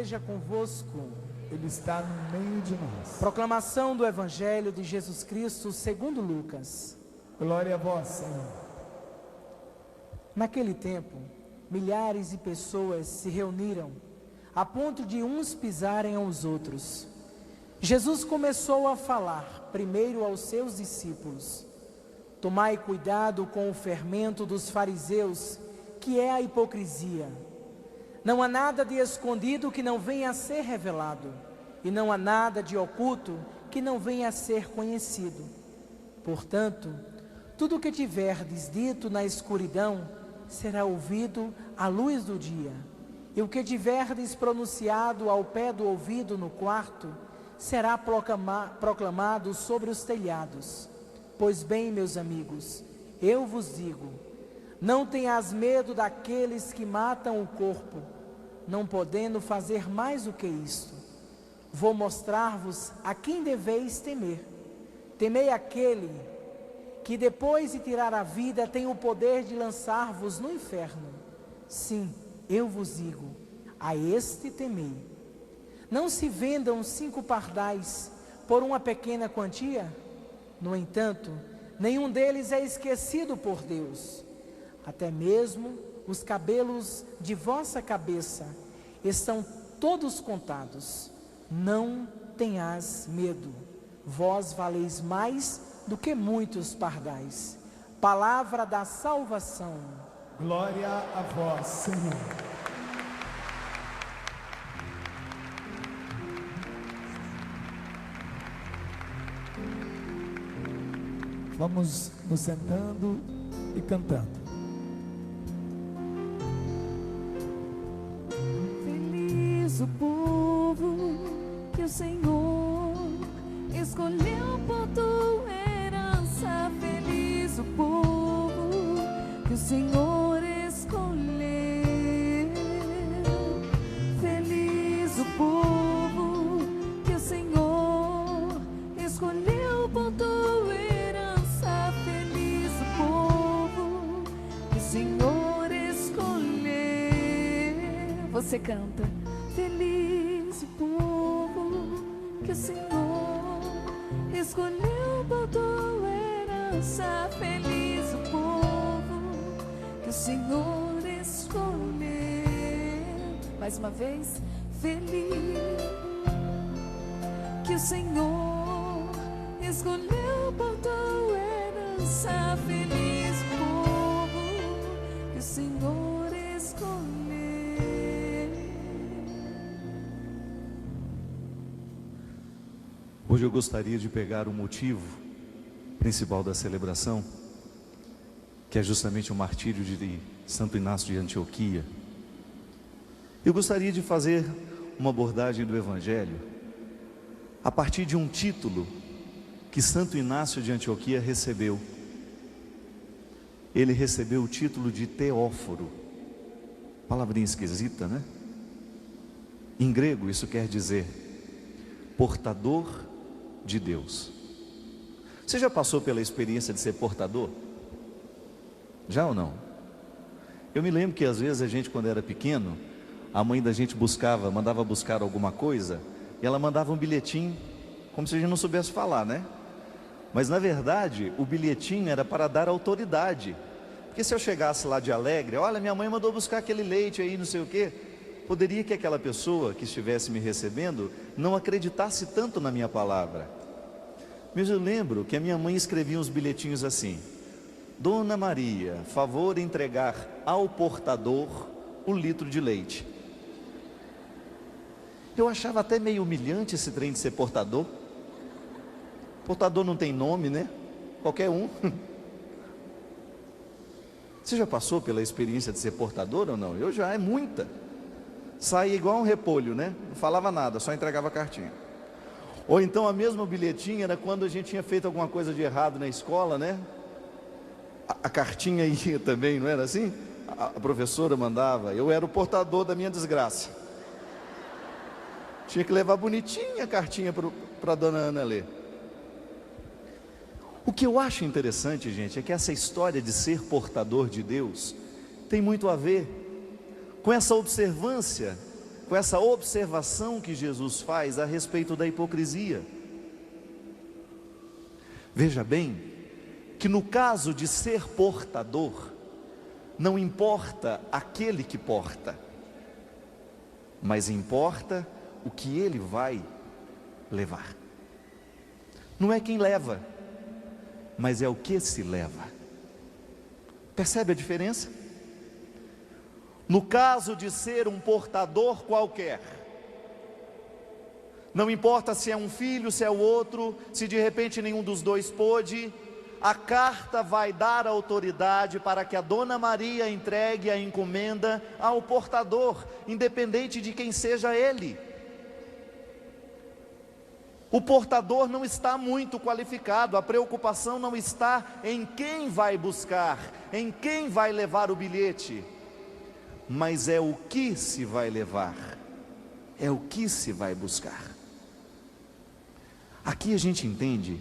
esteja convosco. Ele está no meio de nós. Proclamação do Evangelho de Jesus Cristo segundo Lucas. Glória a vós, Senhor. Naquele tempo, milhares de pessoas se reuniram, a ponto de uns pisarem aos outros. Jesus começou a falar primeiro aos seus discípulos: tomai cuidado com o fermento dos fariseus, que é a hipocrisia. Não há nada de escondido que não venha a ser revelado, e não há nada de oculto que não venha a ser conhecido. Portanto, tudo o que tiverdes dito na escuridão será ouvido à luz do dia, e o que tiverdes pronunciado ao pé do ouvido no quarto será proclamado sobre os telhados. Pois bem, meus amigos, eu vos digo: não tenhas medo daqueles que matam o corpo, não podendo fazer mais do que isto. Vou mostrar-vos a quem deveis temer. Temei aquele que, depois de tirar a vida, tem o poder de lançar-vos no inferno. Sim, eu vos digo, a este temei. Não se vendam 5 pardais por uma pequena quantia? No entanto, nenhum deles é esquecido por Deus. Até mesmo os cabelos de vossa cabeça estão todos contados. Não tenhas medo, vós valeis mais do que muitos pardais. Palavra da salvação. Glória a vós, Senhor. Vamos nos sentando e cantando. Feliz o povo que o Senhor escolheu por tua herança. Feliz o povo que o Senhor escolheu. Feliz o povo que o Senhor escolheu por tua herança. Feliz o povo que o Senhor escolheu. Você canta. Feliz o povo que o Senhor escolheu por tua herança. Feliz o povo que o Senhor escolheu. Mais uma vez. Feliz que o Senhor escolheu por tua herança. Feliz o povo que o Senhor escolheu. Hoje eu gostaria de pegar o motivo principal da celebração, que é justamente o martírio de Santo Inácio de Antioquia. Eu gostaria de fazer uma abordagem do Evangelho a partir de um título que Santo Inácio de Antioquia recebeu. Ele recebeu o título de Teóforo. Palavrinha esquisita, né? Em grego isso quer dizer portador de Deus. Você já passou pela experiência de ser portador? Já ou não? Eu me lembro que às vezes a gente, quando era pequeno, a mãe da gente mandava buscar alguma coisa, e ela mandava um bilhetinho, como se a gente não soubesse falar, né? Mas na verdade, o bilhetinho era para dar autoridade. Porque se eu chegasse lá de alegre, olha, minha mãe mandou buscar aquele leite aí, não sei o quê, poderia que aquela pessoa que estivesse me recebendo não acreditasse tanto na minha palavra. Mas eu lembro que a minha mãe escrevia uns bilhetinhos assim: Dona Maria, favor entregar ao portador o litro de leite. Eu achava até meio humilhante esse trem de ser portador. Portador não tem nome, né? Qualquer um. Você já passou pela experiência de ser portador ou não? Eu já, é muita. Saía igual um repolho, né? Não falava nada, só entregava a cartinha. Ou então a mesma bilhetinha era quando a gente tinha feito alguma coisa de errado na escola, né? A cartinha ia também, não era assim? A professora mandava, eu era o portador da minha desgraça. Tinha que levar bonitinha a cartinha para a dona Ana ler. O que eu acho interessante, gente, é que essa história de ser portador de Deus tem muito a ver com essa observância com essa observação que Jesus faz a respeito da hipocrisia. Veja bem, que no caso de ser portador, não importa aquele que porta, mas importa o que ele vai levar. Não é quem leva, mas é o que se leva. Percebe a diferença? No caso de ser um portador qualquer, não importa se é um filho, se é o outro, se de repente nenhum dos dois pôde, a carta vai dar autoridade para que a Dona Maria entregue a encomenda ao portador, independente de quem seja ele. O portador não está muito qualificado, a preocupação não está em quem vai buscar, em quem vai levar o bilhete, mas é o que se vai levar, é o que se vai buscar. Aqui a gente entende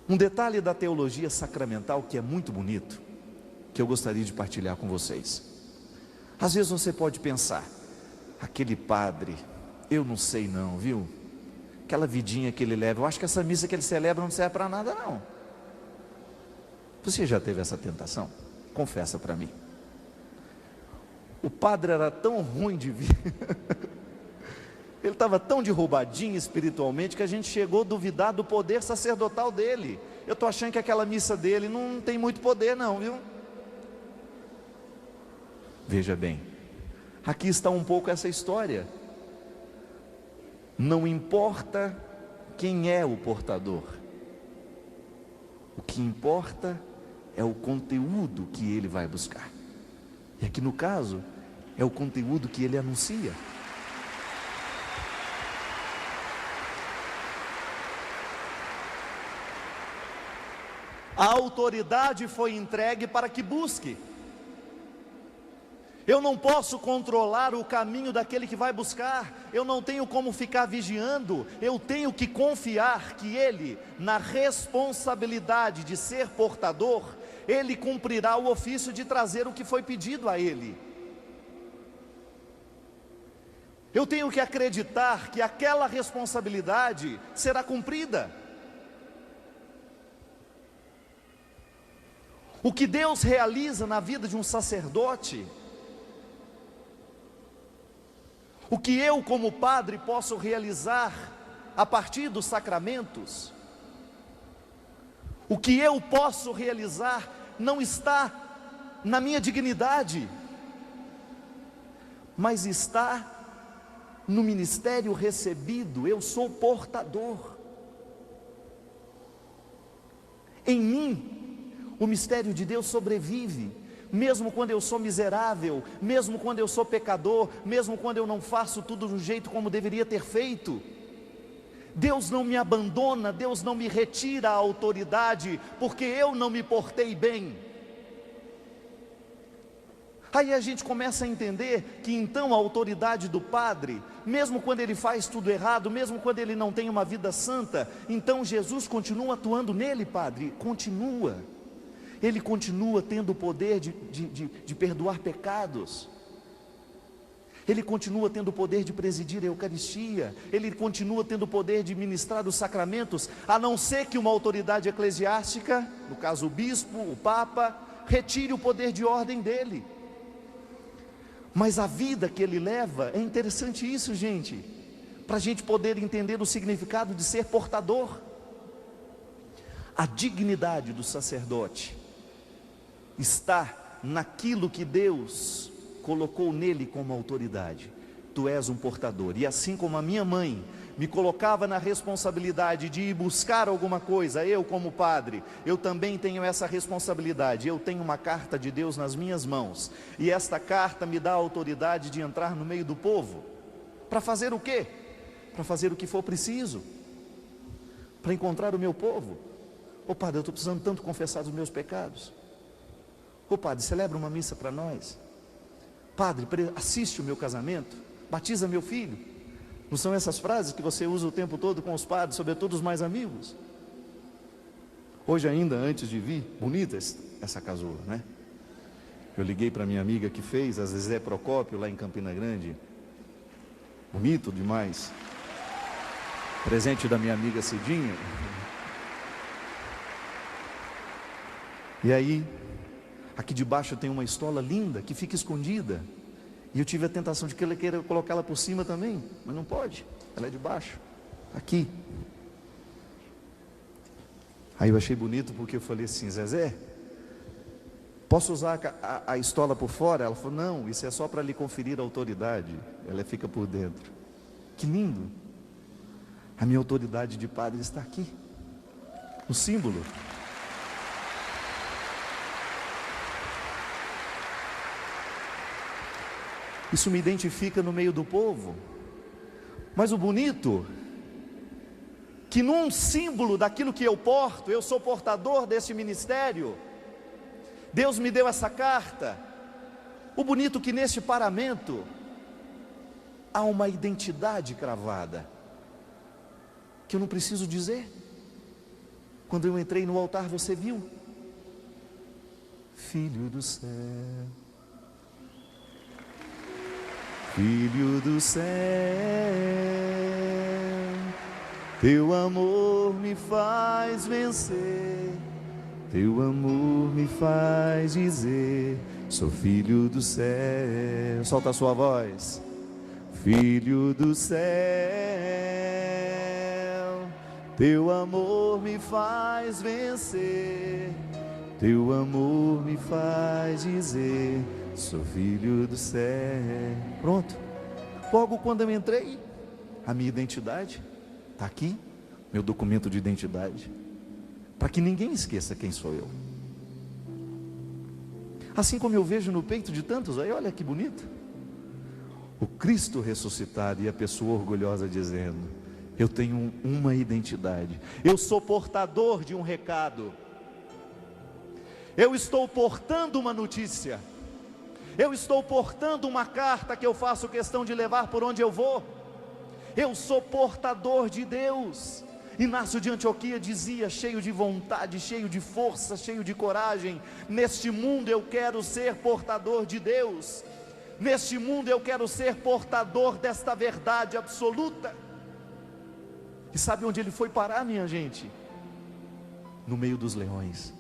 um detalhe da teologia sacramental que é muito bonito, que eu gostaria de partilhar com vocês. Às vezes você pode pensar, aquele padre, eu não sei não, viu? Aquela vidinha que ele leva, eu acho que essa missa que ele celebra não serve para nada não. Você já teve essa tentação? Confessa para mim. O padre era tão ruim de vir, ele estava tão derrubadinho espiritualmente, que a gente chegou a duvidar do poder sacerdotal dele. Eu estou achando que aquela missa dele não tem muito poder não, viu? Veja bem, aqui está um pouco essa história. Não importa quem é o portador, o que importa é o conteúdo que ele vai buscar. E aqui no caso, é o conteúdo que ele anuncia. A autoridade foi entregue para que busque. Eu não posso controlar o caminho daquele que vai buscar, eu não tenho como ficar vigiando, eu tenho que confiar que ele, na responsabilidade de ser portador, ele cumprirá o ofício de trazer o que foi pedido a ele. Eu tenho que acreditar que aquela responsabilidade será cumprida. O que Deus realiza na vida de um sacerdote, o que eu como padre posso realizar a partir dos sacramentos, o que eu posso realizar não está na minha dignidade, mas está no ministério recebido. Eu sou portador. Em mim, o mistério de Deus sobrevive, mesmo quando eu sou miserável, mesmo quando eu sou pecador, mesmo quando eu não faço tudo do jeito como deveria ter feito. Deus não me abandona, Deus não me retira a autoridade, porque eu não me portei bem. Aí a gente começa a entender que então a autoridade do padre, mesmo quando ele faz tudo errado, mesmo quando ele não tem uma vida santa, então Jesus continua atuando nele, padre, continua. Ele continua tendo o poder de perdoar pecados. Ele continua tendo o poder de presidir a Eucaristia. Ele continua tendo o poder de ministrar os sacramentos, a não ser que uma autoridade eclesiástica, no caso o bispo, o papa, retire o poder de ordem dele. Mas a vida que ele leva, é interessante isso, gente, para a gente poder entender o significado de ser portador. A dignidade do sacerdote está naquilo que Deus colocou nele como autoridade. Tu és um portador, e assim como a minha mãe me colocava na responsabilidade de ir buscar alguma coisa, eu como padre, eu também tenho essa responsabilidade. Eu tenho uma carta de Deus nas minhas mãos, e esta carta me dá a autoridade de entrar no meio do povo, para fazer o quê? Para fazer o que for preciso, para encontrar o meu povo. Ô padre, eu estou precisando tanto confessar os meus pecados. Ô padre, celebra uma missa para nós. Padre, assiste o meu casamento, batiza meu filho. Não são essas frases que você usa o tempo todo com os padres, sobretudo os mais amigos? Hoje ainda, antes de vir, bonita essa casula, né? Eu liguei para minha amiga que fez, a Zezé Procópio, lá em Campina Grande. Bonito demais. Presente da minha amiga Cidinha. E aí, aqui debaixo tem uma estola linda que fica escondida. E eu tive a tentação de querer colocá-la por cima também, mas não pode. Ela é de baixo, aqui. Aí eu achei bonito porque eu falei assim: Zezé, posso usar a estola por fora? Ela falou: não, isso é só para lhe conferir a autoridade. Ela fica por dentro. Que lindo. A minha autoridade de padre está aqui, o símbolo. Isso me identifica no meio do povo. Mas o bonito, que num símbolo daquilo que eu porto, eu sou portador desse ministério. Deus me deu essa carta. O bonito que neste paramento há uma identidade cravada, que eu não preciso dizer. Quando eu entrei no altar, você viu? Filho do céu, Filho do céu, teu amor me faz vencer, teu amor me faz dizer, sou filho do céu. Solta a sua voz. Filho do céu, teu amor me faz vencer, teu amor me faz dizer, sou filho do céu. Pronto. Logo quando eu entrei, a minha identidade está aqui, meu documento de identidade, para que ninguém esqueça quem sou eu. Assim como eu vejo no peito de tantos aí, olha que bonito, o Cristo ressuscitado e a pessoa orgulhosa dizendo: eu tenho uma identidade, eu sou portador de um recado, eu estou portando uma notícia, eu estou portando uma carta que eu faço questão de levar por onde eu vou. Eu sou portador de Deus. Inácio de Antioquia dizia, cheio de vontade, cheio de força, cheio de coragem: neste mundo eu quero ser portador de Deus, neste mundo eu quero ser portador desta verdade absoluta. E sabe onde ele foi parar, minha gente? No meio dos leões,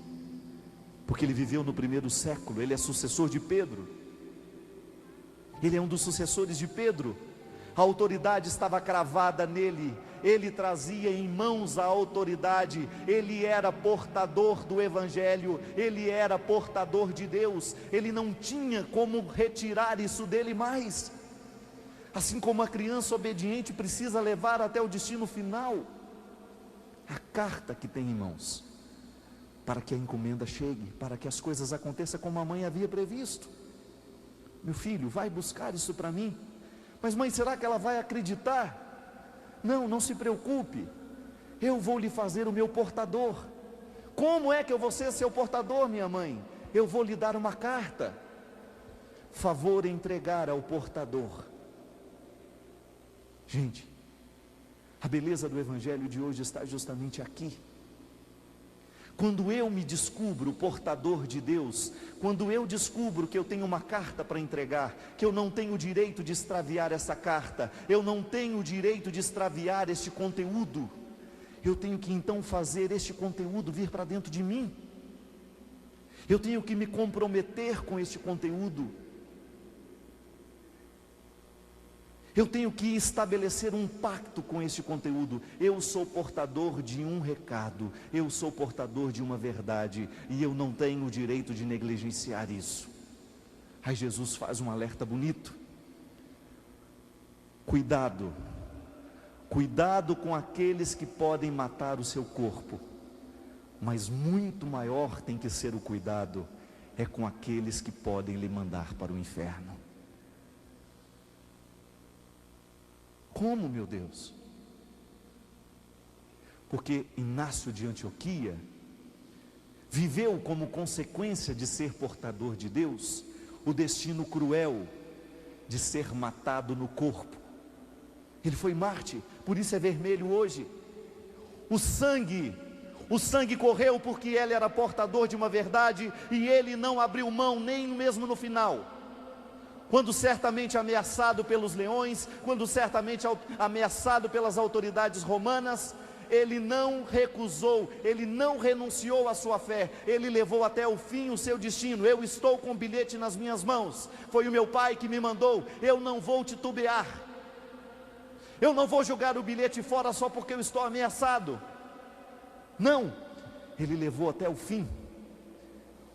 porque ele viveu no primeiro século, ele é sucessor de Pedro, ele é um dos sucessores de Pedro. A autoridade estava cravada nele, ele trazia em mãos a autoridade, ele era portador do Evangelho, ele era portador de Deus, ele não tinha como retirar isso dele mais. Assim como a criança obediente precisa levar até o destino final a carta que tem em mãos, para que a encomenda chegue, para que as coisas aconteçam como a mãe havia previsto. Meu filho, vai buscar isso para mim. Mas mãe, será que ela vai acreditar? Não, não se preocupe, eu vou lhe fazer o meu portador. Como é que eu vou ser seu portador, minha mãe? Eu vou lhe dar uma carta. Favor entregar ao portador. Gente, a beleza do Evangelho de hoje está justamente aqui. Quando eu me descubro portador de Deus, quando eu descubro que eu tenho uma carta para entregar, que eu não tenho o direito de extraviar essa carta, eu não tenho o direito de extraviar este conteúdo, eu tenho que então fazer este conteúdo vir para dentro de mim, eu tenho que me comprometer com este conteúdo, eu tenho que estabelecer um pacto com este conteúdo. Eu sou portador de um recado, eu sou portador de uma verdade, e eu não tenho o direito de negligenciar isso. Aí Jesus faz um alerta bonito: cuidado, cuidado com aqueles que podem matar o seu corpo, mas muito maior tem que ser o cuidado, é com aqueles que podem lhe mandar para o inferno. Como, meu Deus? Porque Inácio de Antioquia viveu como consequência de ser portador de Deus o destino cruel de ser matado no corpo. Ele foi Marte, por isso é vermelho hoje. O sangue O sangue correu porque ele era portador de uma verdade e ele não abriu mão nem mesmo no final. Quando certamente ameaçado pelos leões, quando certamente ameaçado pelas autoridades romanas, ele não recusou, ele não renunciou à sua fé, ele levou até o fim o seu destino. Eu estou com o bilhete nas minhas mãos, foi o meu pai que me mandou, eu não vou titubear, eu não vou jogar o bilhete fora só porque eu estou ameaçado. Não, ele levou até o fim.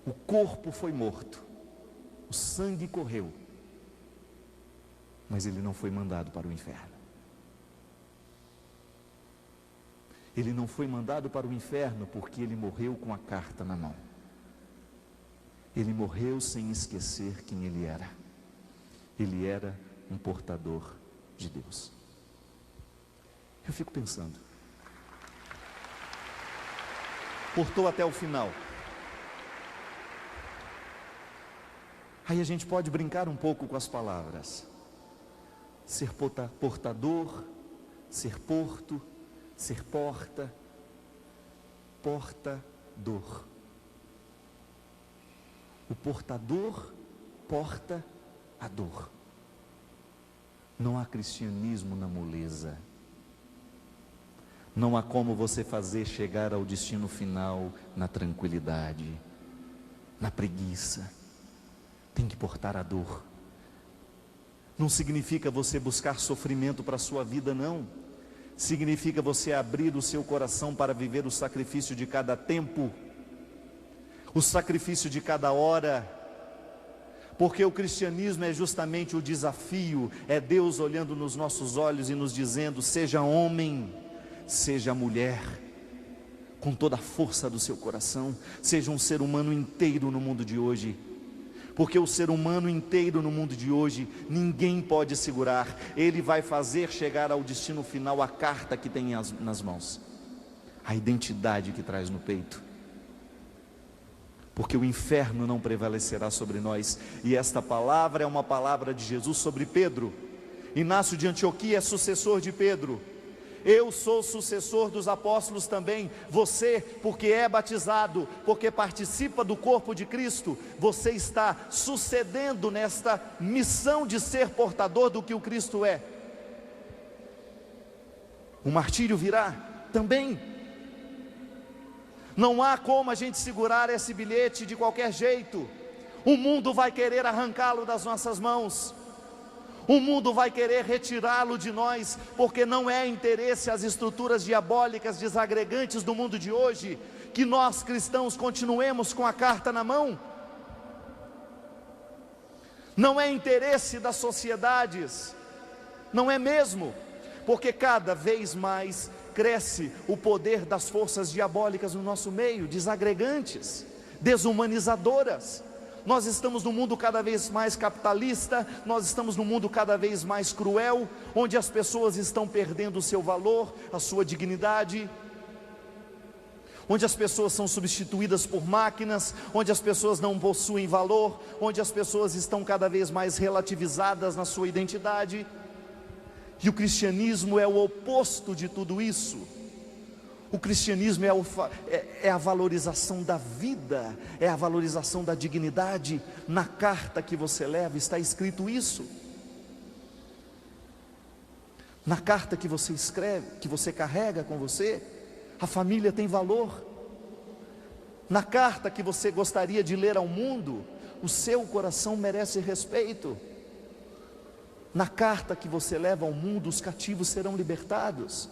O corpo foi morto, o sangue correu, mas ele não foi mandado para o inferno. Ele não foi mandado para o inferno porque ele morreu com a carta na mão. Ele morreu sem esquecer quem ele era. Ele era um portador de Deus. Eu fico pensando, portou até o final. Aí a gente pode brincar um pouco com as palavras. Ser portador, ser porto, ser porta, portador. O portador porta a dor. Não há cristianismo na moleza. Não há como você fazer chegar ao destino final na tranquilidade, na preguiça. Tem que portar a dor. Não significa você buscar sofrimento para a sua vida, não. Significa você abrir o seu coração para viver o sacrifício de cada tempo, o sacrifício de cada hora, porque o cristianismo é justamente o desafio, é Deus olhando nos nossos olhos e nos dizendo: seja homem, seja mulher, com toda a força do seu coração, seja um ser humano inteiro no mundo de hoje. Porque o ser humano inteiro no mundo de hoje, ninguém pode segurar. Ele vai fazer chegar ao destino final a carta que tem nas mãos, a identidade que traz no peito. Porque o inferno não prevalecerá sobre nós. E esta palavra é uma palavra de Jesus sobre Pedro. Inácio de Antioquia é sucessor de Pedro. Eu sou sucessor dos apóstolos também. Você, porque é batizado, porque participa do corpo de Cristo, você está sucedendo nesta missão de ser portador do que o Cristo é. O martírio virá também. Não há como a gente segurar esse bilhete de qualquer jeito. O mundo vai querer arrancá-lo das nossas mãos. O mundo vai querer retirá-lo de nós, porque não é interesse às estruturas diabólicas desagregantes do mundo de hoje, que nós cristãos continuemos com a carta na mão. Não é interesse das sociedades, não é mesmo, porque cada vez mais cresce o poder das forças diabólicas no nosso meio, desagregantes, desumanizadoras. Nós estamos num mundo cada vez mais capitalista, nós estamos num mundo cada vez mais cruel, onde as pessoas estão perdendo o seu valor, a sua dignidade, onde as pessoas são substituídas por máquinas, onde as pessoas não possuem valor, onde as pessoas estão cada vez mais relativizadas na sua identidade. E o cristianismo é o oposto de tudo isso. O cristianismo é a valorização da vida, é a valorização da dignidade. Na carta que você leva está escrito isso. Na carta que você escreve, que você carrega com você, a família tem valor. Na carta que você gostaria de ler ao mundo, o seu coração merece respeito. Na carta que você leva ao mundo, os cativos serão libertados.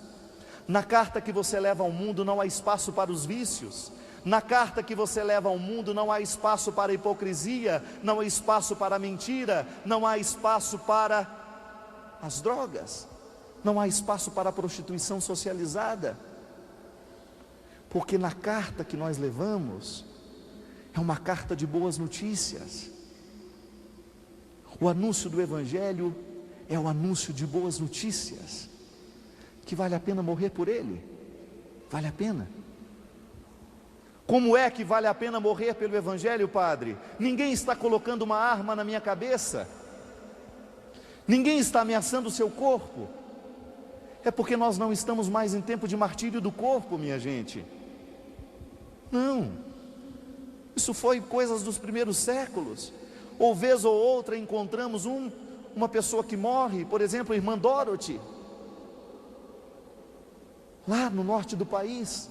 Na carta que você leva ao mundo não há espaço para os vícios. Na carta que você leva ao mundo não há espaço para a hipocrisia, não há espaço para a mentira, não há espaço para as drogas, não há espaço para a prostituição socializada. Porque na carta que nós levamos, é uma carta de boas notícias. O anúncio do Evangelho é o anúncio de boas notícias, que vale a pena morrer por ele, vale a pena. Como é que vale a pena morrer pelo Evangelho, Padre? Ninguém está colocando uma arma na minha cabeça, ninguém está ameaçando o seu corpo, é porque nós não estamos mais em tempo de martírio do corpo, minha gente. Não, isso foi coisas dos primeiros séculos. Ou vez ou outra encontramos uma pessoa que morre, por exemplo, a irmã Dorothy, lá no norte do país,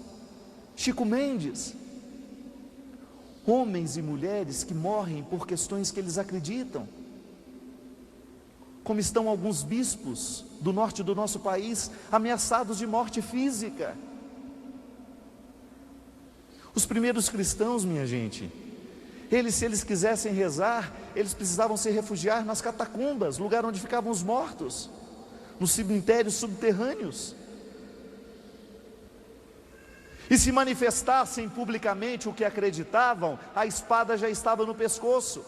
Chico Mendes. Homens e mulheres que morrem por questões que eles acreditam, como estão alguns bispos do norte do nosso país, ameaçados de morte física. Os primeiros cristãos, minha gente, se eles quisessem rezar, eles precisavam se refugiar nas catacumbas, lugar onde ficavam os mortos, nos cemitérios subterrâneos. E se manifestassem publicamente o que acreditavam, a espada já estava no pescoço.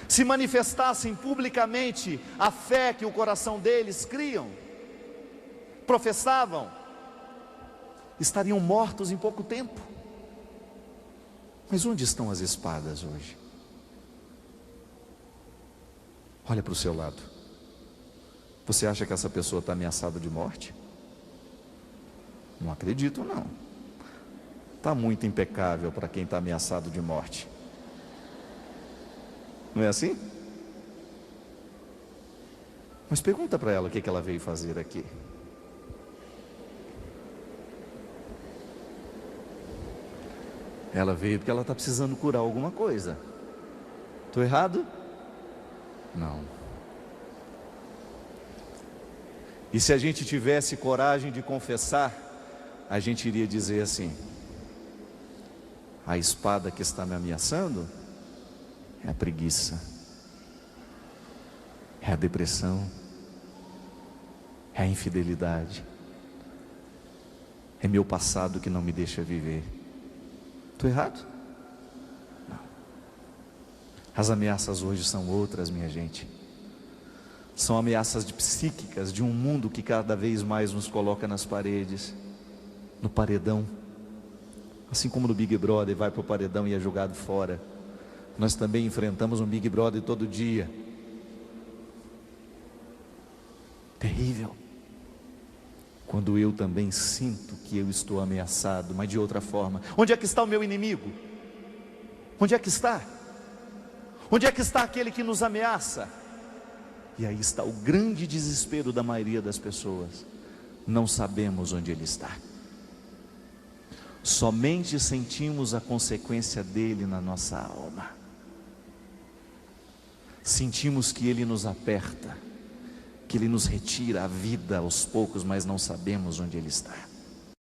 Se manifestassem publicamente a fé que o coração deles criam, professavam, estariam mortos em pouco tempo. Mas onde estão as espadas hoje? Olha para o seu lado. Você acha que essa pessoa está ameaçada de morte? Não acredito, não. Está muito impecável para quem está ameaçado de morte. Não é assim? Mas pergunta para ela o que ela veio fazer aqui. Ela veio porque ela está precisando curar alguma coisa. Estou errado? Não. E se a gente tivesse coragem de confessar, a gente iria dizer assim: a espada que está me ameaçando é a preguiça, é a depressão, é a infidelidade, é meu passado que não me deixa viver. Estou errado? Não. As ameaças hoje são outras, minha gente. São ameaças psíquicas de um mundo que cada vez mais nos coloca nas paredes, no paredão. Assim como no Big Brother vai para o paredão e é jogado fora, nós também enfrentamos um Big Brother todo dia. Terrível. Quando eu também sinto que eu estou ameaçado, mas de outra forma. Onde é que está o meu inimigo? Onde é que está? Onde é que está aquele que nos ameaça? E aí está o grande desespero da maioria das pessoas. Não sabemos onde ele está. Somente sentimos a consequência dele na nossa alma. Sentimos que ele nos aperta, que ele nos retira a vida aos poucos, mas não sabemos onde ele está.